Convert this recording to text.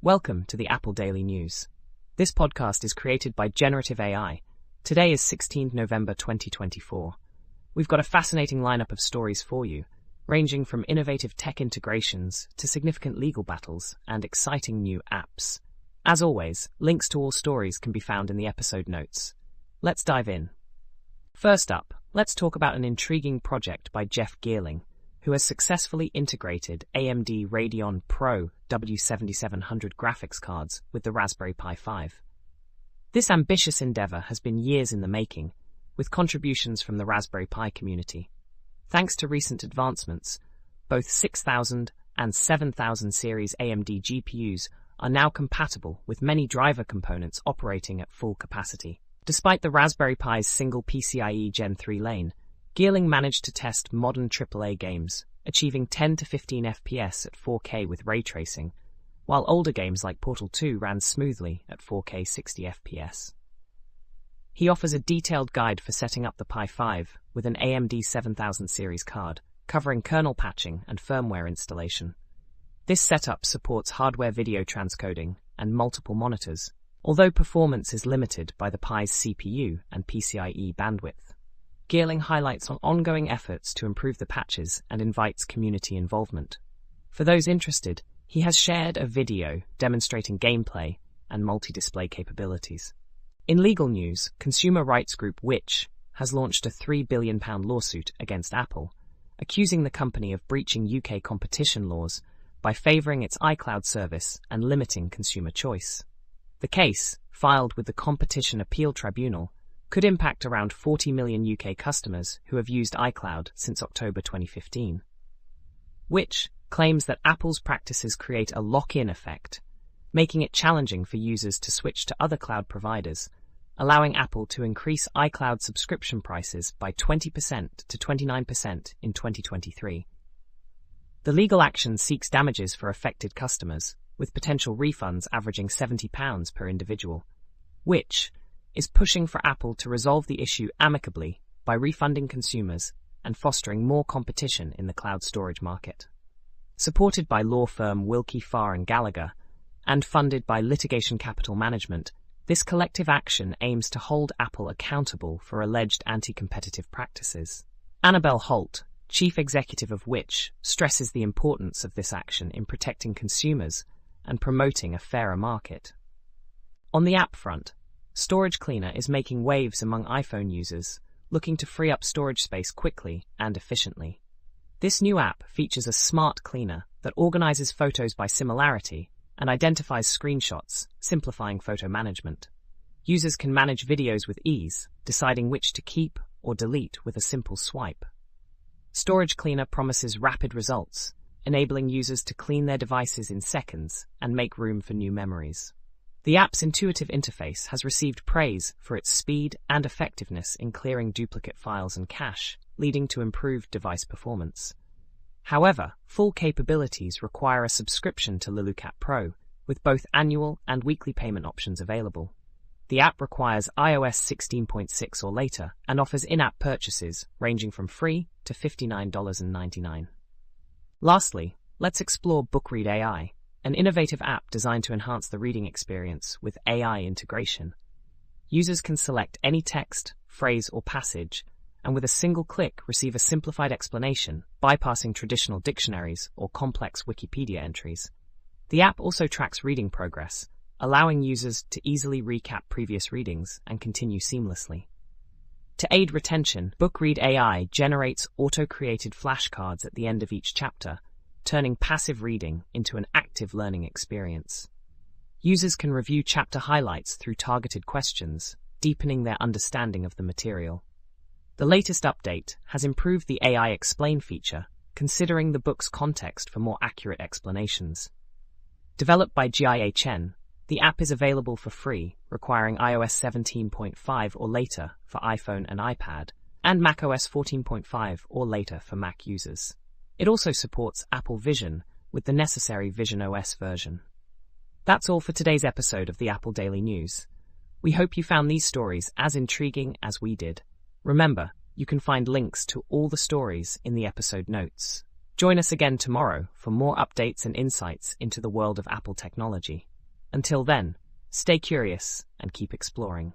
Welcome to the Apple Daily News. This podcast is created by Generative AI. Today is 16th November 2024. We've got a fascinating lineup of stories for you, ranging from innovative tech integrations to significant legal battles and exciting new apps. As always, links to all stories can be found in the episode notes. Let's dive in. First up, let's talk about an intriguing project by Jeff Geerling, who has successfully integrated AMD Radeon Pro W7700 graphics cards with the Raspberry Pi 5. This ambitious endeavor has been years in the making, with contributions from the Raspberry Pi community. Thanks to recent advancements, both 6000 and 7000 series AMD GPUs are now compatible with many driver components operating at full capacity. Despite the Raspberry Pi's single PCIe Gen 3 lane, Geerling managed to test modern AAA games, achieving 10 to 15 FPS at 4K with ray tracing, while older games like Portal 2 ran smoothly at 4K 60 FPS. He offers a detailed guide for setting up the Pi 5 with an AMD 7000 series card, covering kernel patching and firmware installation. This setup supports hardware video transcoding and multiple monitors, although performance is limited by the Pi's CPU and PCIe bandwidth. Geerling highlights on ongoing efforts to improve the patches and invites community involvement. For those interested, he has shared a video demonstrating gameplay and multi-display capabilities. In legal news, consumer rights group Which has launched a £3 billion lawsuit against Apple, accusing the company of breaching UK competition laws by favouring its iCloud service and limiting consumer choice. The case, filed with the Competition Appeal Tribunal, could impact around 40 million UK customers who have used iCloud since October 2015. Which claims that Apple's practices create a lock-in effect, making it challenging for users to switch to other cloud providers, allowing Apple to increase iCloud subscription prices by 20% to 29% in 2023. The legal action seeks damages for affected customers, with potential refunds averaging £70 per individual. Which is pushing for Apple to resolve the issue amicably by refunding consumers and fostering more competition in the cloud storage market. Supported by law firm Wilkie Farr and Gallagher, and funded by Litigation Capital Management, this collective action aims to hold Apple accountable for alleged anti-competitive practices. Annabelle Holt, chief executive of Which, stresses the importance of this action in protecting consumers and promoting a fairer market. On the app front, Storage Cleaner is making waves among iPhone users, looking to free up storage space quickly and efficiently. This new app features a smart cleaner that organizes photos by similarity and identifies screenshots, simplifying photo management. Users can manage videos with ease, deciding which to keep or delete with a simple swipe. Storage Cleaner promises rapid results, enabling users to clean their devices in seconds and make room for new memories. The app's intuitive interface has received praise for its speed and effectiveness in clearing duplicate files and cache, leading to improved device performance. However, full capabilities require a subscription to Lilucat Pro, with both annual and weekly payment options available. The app requires iOS 16.6 or later and offers in-app purchases ranging from free to $59.99. Lastly, let's explore BookRead AI, an innovative app designed to enhance the reading experience with AI integration. Users can select any text, phrase, or passage, and with a single click receive a simplified explanation, bypassing traditional dictionaries or complex Wikipedia entries. The app also tracks reading progress, allowing users to easily recap previous readings and continue seamlessly. To aid retention, BookRead AI generates auto-created flashcards at the end of each chapter, turning passive reading into an active learning experience. Users can review chapter highlights through targeted questions, deepening their understanding of the material. The latest update has improved the AI Explain feature, considering the book's context for more accurate explanations. Developed by GIHN, the app is available for free, requiring iOS 17.5 or later for iPhone and iPad, and macOS 14.5 or later for Mac users. It also supports Apple Vision with the necessary Vision OS version. That's all for today's episode of the Apple Daily News. We hope you found these stories as intriguing as we did. Remember, you can find links to all the stories in the episode notes. Join us again tomorrow for more updates and insights into the world of Apple technology. Until then, stay curious and keep exploring.